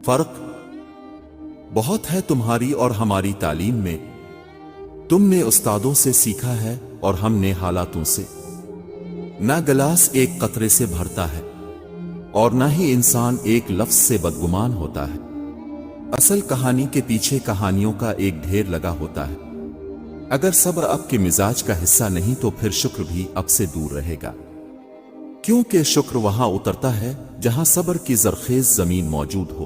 فرق بہت ہے تمہاری اور ہماری تعلیم میں، تم نے استادوں سے سیکھا ہے اور ہم نے حالاتوں سے۔ نہ گلاس ایک قطرے سے بھرتا ہے اور نہ ہی انسان ایک لفظ سے بدگمان ہوتا ہے۔ اصل کہانی کے پیچھے کہانیوں کا ایک ڈھیر لگا ہوتا ہے۔ اگر صبر آپ کے مزاج کا حصہ نہیں تو پھر شکر بھی اب سے دور رہے گا، کیونکہ شکر وہاں اترتا ہے جہاں صبر کی زرخیز زمین موجود ہو۔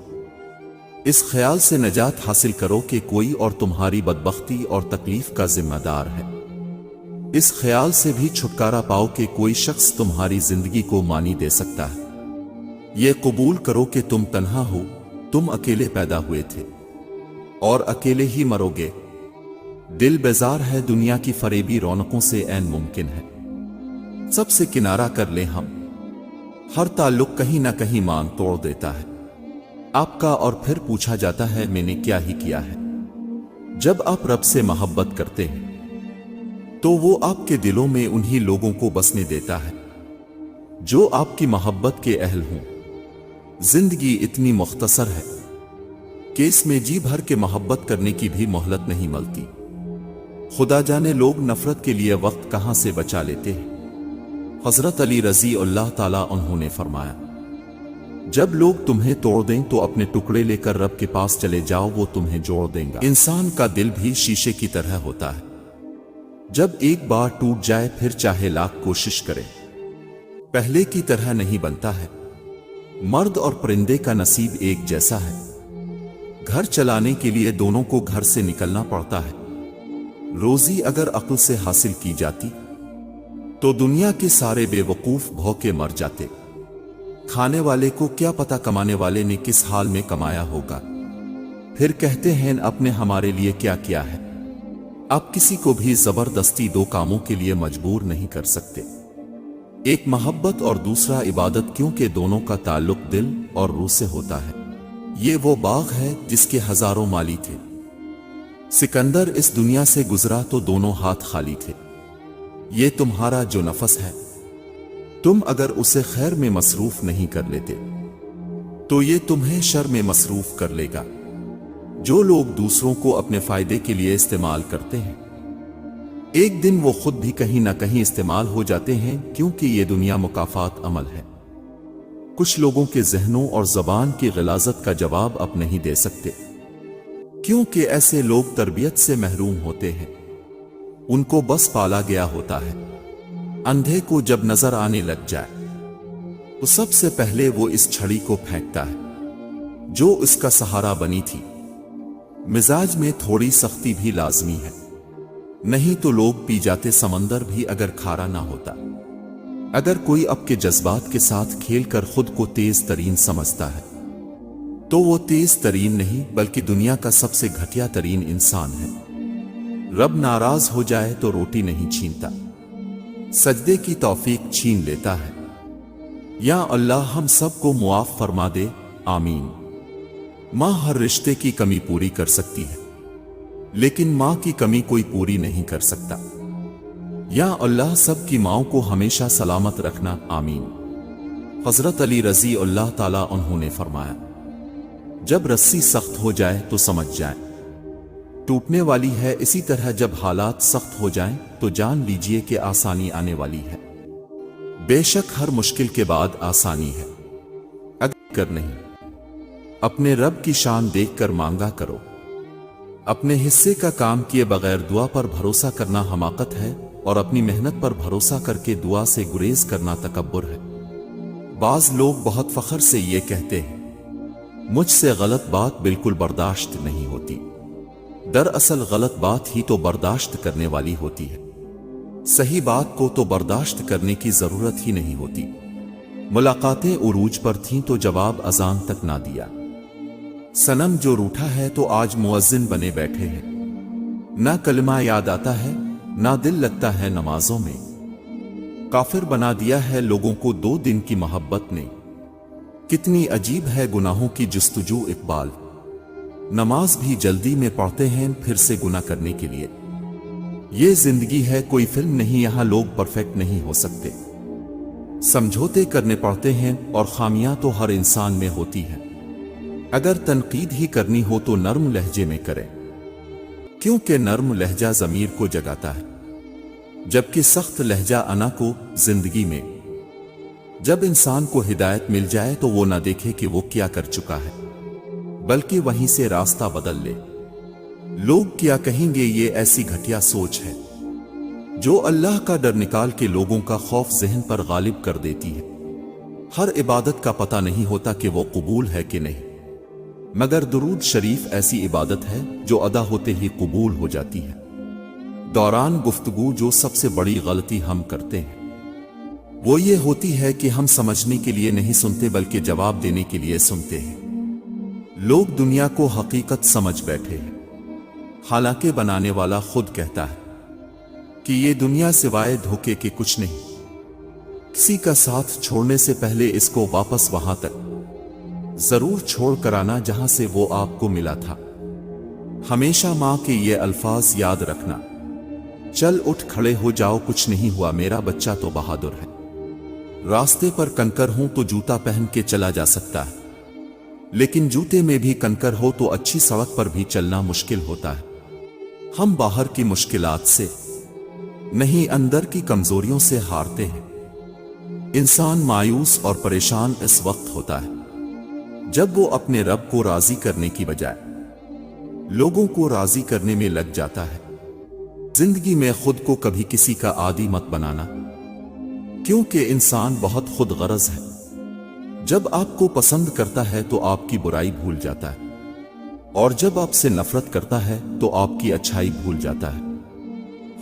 اس خیال سے نجات حاصل کرو کہ کوئی اور تمہاری بدبختی اور تکلیف کا ذمہ دار ہے۔ اس خیال سے بھی چھٹکارا پاؤ کہ کوئی شخص تمہاری زندگی کو معنی دے سکتا ہے۔ یہ قبول کرو کہ تم تنہا ہو، تم اکیلے پیدا ہوئے تھے اور اکیلے ہی مرو گے۔ دل بیزار ہے دنیا کی فریبی رونقوں سے، عین ممکن ہے سب سے کنارہ کر لیں ہم۔ ہر تعلق کہیں نہ کہیں مانگ توڑ دیتا ہے آپ کا، اور پھر پوچھا جاتا ہے میں نے کیا ہی کیا ہے۔ جب آپ رب سے محبت کرتے ہیں تو وہ آپ کے دلوں میں انہی لوگوں کو بسنے دیتا ہے جو آپ کی محبت کے اہل ہوں۔ زندگی اتنی مختصر ہے کہ اس میں جی بھر کے محبت کرنے کی بھی مہلت نہیں ملتی۔ خدا جانے لوگ نفرت کے لیے وقت کہاں سے بچا لیتے ہیں۔ حضرت علی رضی اللہ تعالیٰ عنہ نے فرمایا، جب لوگ تمہیں توڑ دیں تو اپنے ٹکڑے لے کر رب کے پاس چلے جاؤ، وہ تمہیں جوڑ دیں گا۔ انسان کا دل بھی شیشے کی طرح ہوتا ہے، جب ایک بار ٹوٹ جائے پھر چاہے لاکھ کوشش کرے پہلے کی طرح نہیں بنتا ہے۔ مرد اور پرندے کا نصیب ایک جیسا ہے، گھر چلانے کے لیے دونوں کو گھر سے نکلنا پڑتا ہے۔ روزی اگر عقل سے حاصل کی جاتی تو دنیا کے سارے بے وقوف بھوکے مر جاتے۔ کھانے والے کو کیا پتا کمانے والے نے کس حال میں کمایا ہوگا۔ پھر کہتے ہیں آپ نے ہمارے لیے کیا کیا ہے۔ آپ کسی کو بھی زبردستی دو کاموں کے لیے مجبور نہیں کر سکتے، ایک محبت اور دوسرا عبادت، کیونکہ دونوں کا تعلق دل اور روح سے ہوتا ہے۔ یہ وہ باغ ہے جس کے ہزاروں مالی تھے، سکندر اس دنیا سے گزرا تو دونوں ہاتھ خالی تھے۔ یہ تمہارا جو نفس ہے، تم اگر اسے خیر میں مصروف نہیں کر لیتے تو یہ تمہیں شر میں مصروف کر لے گا۔ جو لوگ دوسروں کو اپنے فائدے کے لیے استعمال کرتے ہیں، ایک دن وہ خود بھی کہیں نہ کہیں استعمال ہو جاتے ہیں، کیونکہ یہ دنیا مکافات عمل ہے۔ کچھ لوگوں کے ذہنوں اور زبان کی غلاظت کا جواب اب نہیں دے سکتے، کیونکہ ایسے لوگ تربیت سے محروم ہوتے ہیں۔ ان کو بس پالا گیا ہوتا ہے۔ اندھے کو جب نظر آنے لگ جائے تو سب سے پہلے وہ اس چھڑی کو پھینکتا ہے جو اس کا سہارا بنی تھی۔ مزاج میں تھوڑی سختی بھی لازمی ہے، نہیں تو لوگ پی جاتے سمندر بھی اگر کھارا نہ ہوتا۔ اگر کوئی اب کے جذبات کے ساتھ کھیل کر خود کو تیز ترین سمجھتا ہے تو وہ تیز ترین نہیں بلکہ دنیا کا سب سے گھٹیا ترین انسان ہے۔ رب ناراض ہو جائے تو روٹی نہیں چھینتا، سجدے کی توفیق چھین لیتا ہے۔ یا اللہ ہم سب کو معاف فرما دے، آمین۔ ماں ہر رشتے کی کمی پوری کر سکتی ہے، لیکن ماں کی کمی کوئی پوری نہیں کر سکتا۔ یا اللہ سب کی ماؤں کو ہمیشہ سلامت رکھنا، آمین۔ حضرت علی رضی اللہ تعالیٰ عنہ نے فرمایا، جب رسی سخت ہو جائے تو سمجھ جائیں ٹوٹنے والی ہے، اسی طرح جب حالات سخت ہو جائیں تو جان لیجئے کہ آسانی آنے والی ہے۔ بے شک ہر مشکل کے بعد آسانی ہے، اگر نہیں اپنے رب کی شان دیکھ کر مانگا کرو۔ اپنے حصے کا کام کیے بغیر دعا پر بھروسہ کرنا حماقت ہے، اور اپنی محنت پر بھروسہ کر کے دعا سے گریز کرنا تکبر ہے۔ بعض لوگ بہت فخر سے یہ کہتے ہیں، مجھ سے غلط بات بالکل برداشت نہیں ہوتی۔ دراصل غلط بات ہی تو برداشت کرنے والی ہوتی ہے، صحیح بات کو تو برداشت کرنے کی ضرورت ہی نہیں ہوتی۔ ملاقاتیں عروج پر تھیں تو جواب اذان تک نہ دیا۔ صنم جو روٹھا ہے تو آج مؤذن بنے بیٹھے ہیں۔ نہ کلمہ یاد آتا ہے، نہ دل لگتا ہے نمازوں میں۔ کافر بنا دیا ہے لوگوں کو 2 دن کی محبت نے۔ کتنی عجیب ہے گناہوں کی جستجو اقبال، نماز بھی جلدی میں پڑھتے ہیں پھر سے گناہ کرنے کے لیے۔ یہ زندگی ہے کوئی فلم نہیں، یہاں لوگ پرفیکٹ نہیں ہو سکتے، سمجھوتے کرنے پڑتے ہیں، اور خامیاں تو ہر انسان میں ہوتی ہیں۔ اگر تنقید ہی کرنی ہو تو نرم لہجے میں کریں، کیونکہ نرم لہجہ ضمیر کو جگاتا ہے، جبکہ سخت لہجہ انا کو زندگی میں۔ جب انسان کو ہدایت مل جائے تو وہ نہ دیکھے کہ وہ کیا کر چکا ہے، بلکہ وہیں سے راستہ بدل لے۔ لوگ کیا کہیں گے، یہ ایسی گھٹیا سوچ ہے جو اللہ کا ڈر نکال کے لوگوں کا خوف ذہن پر غالب کر دیتی ہے۔ ہر عبادت کا پتہ نہیں ہوتا کہ وہ قبول ہے کہ نہیں، مگر درود شریف ایسی عبادت ہے جو ادا ہوتے ہی قبول ہو جاتی ہے۔ دوران گفتگو جو سب سے بڑی غلطی ہم کرتے ہیں وہ یہ ہوتی ہے کہ ہم سمجھنے کے لیے نہیں سنتے بلکہ جواب دینے کے لیے سنتے ہیں۔ لوگ دنیا کو حقیقت سمجھ بیٹھے ہیں، حالانکہ بنانے والا خود کہتا ہے کہ یہ دنیا سوائے دھوکے کے کچھ نہیں۔ کسی کا ساتھ چھوڑنے سے پہلے اس کو واپس وہاں تک ضرور چھوڑ کر آنا جہاں سے وہ آپ کو ملا تھا۔ ہمیشہ ماں کے یہ الفاظ یاد رکھنا، چل اٹھ کھڑے ہو جاؤ، کچھ نہیں ہوا، میرا بچہ تو بہادر ہے۔ راستے پر کنکر ہوں تو جوتا پہن کے چلا جا سکتا ہے، لیکن جوتے میں بھی کنکر ہو تو اچھی سڑک پر بھی چلنا مشکل ہوتا ہے۔ ہم باہر کی مشکلات سے نہیں، اندر کی کمزوریوں سے ہارتے ہیں۔ انسان مایوس اور پریشان اس وقت ہوتا ہے جب وہ اپنے رب کو راضی کرنے کی بجائے لوگوں کو راضی کرنے میں لگ جاتا ہے۔ زندگی میں خود کو کبھی کسی کا عادی مت بنانا، کیونکہ انسان بہت خود غرض ہے۔ جب آپ کو پسند کرتا ہے تو آپ کی برائی بھول جاتا ہے، اور جب آپ سے نفرت کرتا ہے تو آپ کی اچھائی بھول جاتا ہے۔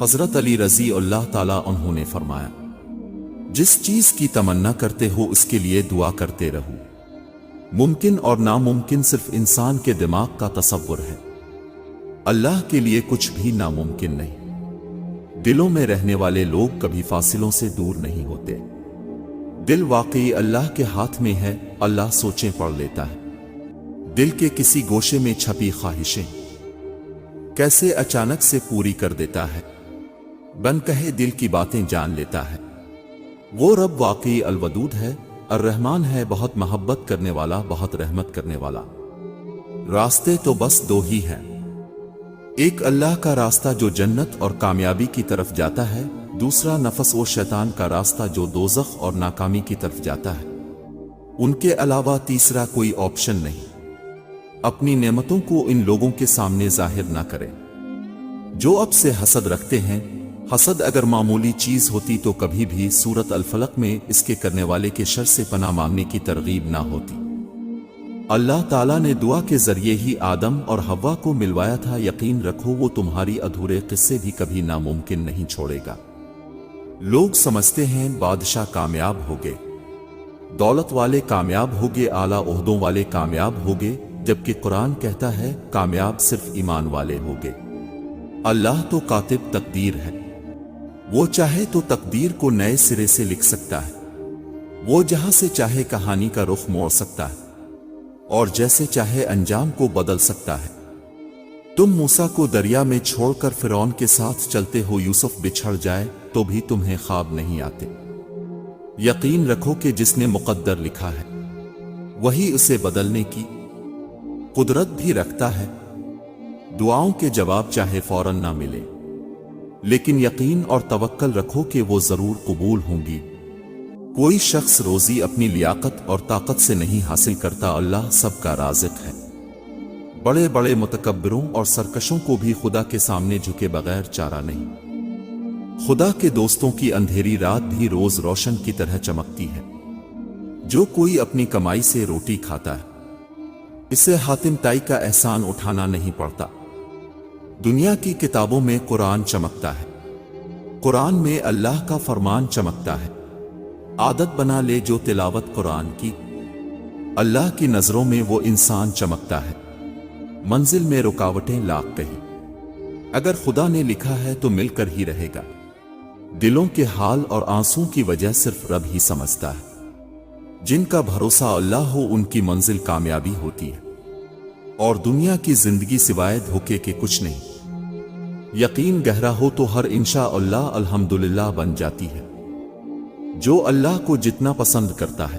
حضرت علی رضی اللہ تعالیٰ عنہ نے فرمایا، جس چیز کی تمنا کرتے ہو اس کے لیے دعا کرتے رہو۔ ممکن اور ناممکن صرف انسان کے دماغ کا تصور ہے، اللہ کے لیے کچھ بھی ناممکن نہیں۔ دلوں میں رہنے والے لوگ کبھی فاصلوں سے دور نہیں ہوتے۔ دل واقعی اللہ کے ہاتھ میں ہے، اللہ سوچیں پڑھ لیتا ہے۔ دل کے کسی گوشے میں چھپی خواہشیں کیسے اچانک سے پوری کر دیتا ہے، بن کہے دل کی باتیں جان لیتا ہے۔ وہ رب واقعی الودود ہے، الرحمن ہے، بہت محبت کرنے والا، بہت رحمت کرنے والا۔ راستے تو بس دو ہی ہیں، ایک اللہ کا راستہ جو جنت اور کامیابی کی طرف جاتا ہے، دوسرا نفس و شیطان کا راستہ جو دوزخ اور ناکامی کی طرف جاتا ہے۔ ان کے علاوہ تیسرا کوئی آپشن نہیں۔ اپنی نعمتوں کو ان لوگوں کے سامنے ظاہر نہ کریں جو اب سے حسد رکھتے ہیں۔ حسد اگر معمولی چیز ہوتی تو کبھی بھی سورۃ الفلق میں اس کے کرنے والے کے شر سے پناہ مانگنے کی ترغیب نہ ہوتی۔ اللہ تعالیٰ نے دعا کے ذریعے ہی آدم اور حوا کو ملوایا تھا۔ یقین رکھو وہ تمہاری ادھورے قصے بھی کبھی ناممکن نہیں چھوڑے گا۔ لوگ سمجھتے ہیں بادشاہ کامیاب ہوگے، دولت والے کامیاب ہوگے، اعلیٰ عہدوں والے کامیاب ہوگے، جبکہ قرآن کہتا ہے کامیاب صرف ایمان والے ہوگے۔ اللہ تو کاتب تقدیر ہے، وہ چاہے تو تقدیر کو نئے سرے سے لکھ سکتا ہے۔ وہ جہاں سے چاہے کہانی کا رخ موڑ سکتا ہے اور جیسے چاہے انجام کو بدل سکتا ہے۔ تم موسیٰ کو دریا میں چھوڑ کر فرعون کے ساتھ چلتے ہو، یوسف بچھڑ جائے تو بھی تمہیں خواب نہیں آتے۔ یقین رکھو کہ جس نے مقدر لکھا ہے وہی اسے بدلنے کی قدرت بھی رکھتا ہے۔ دعاؤں کے جواب چاہے فوراً نہ ملے، لیکن یقین اور توکل رکھو کہ وہ ضرور قبول ہوں گی۔ کوئی شخص روزی اپنی لیاقت اور طاقت سے نہیں حاصل کرتا، اللہ سب کا رازق ہے۔ بڑے بڑے متکبروں اور سرکشوں کو بھی خدا کے سامنے جھکے بغیر چارہ نہیں۔ خدا کے دوستوں کی اندھیری رات بھی روز روشن کی طرح چمکتی ہے۔ جو کوئی اپنی کمائی سے روٹی کھاتا ہے اسے حاتم تائی کا احسان اٹھانا نہیں پڑتا۔ دنیا کی کتابوں میں قرآن چمکتا ہے، قرآن میں اللہ کا فرمان چمکتا ہے۔ عادت بنا لے جو تلاوت قرآن کی، اللہ کی نظروں میں وہ انسان چمکتا ہے۔ منزل میں رکاوٹیں لاکھ کہیں، اگر خدا نے لکھا ہے تو مل کر ہی رہے گا۔ دلوں کے حال اور آنسوں کی وجہ صرف رب ہی سمجھتا ہے۔ جن کا بھروسہ اللہ ہو ان کی منزل کامیابی ہوتی ہے، اور دنیا کی زندگی سوائے دھوکے کے کچھ نہیں۔ یقین گہرا ہو تو ہر انشاءاللہ الحمدللہ بن جاتی ہے۔ جو اللہ کو جتنا پسند کرتا ہے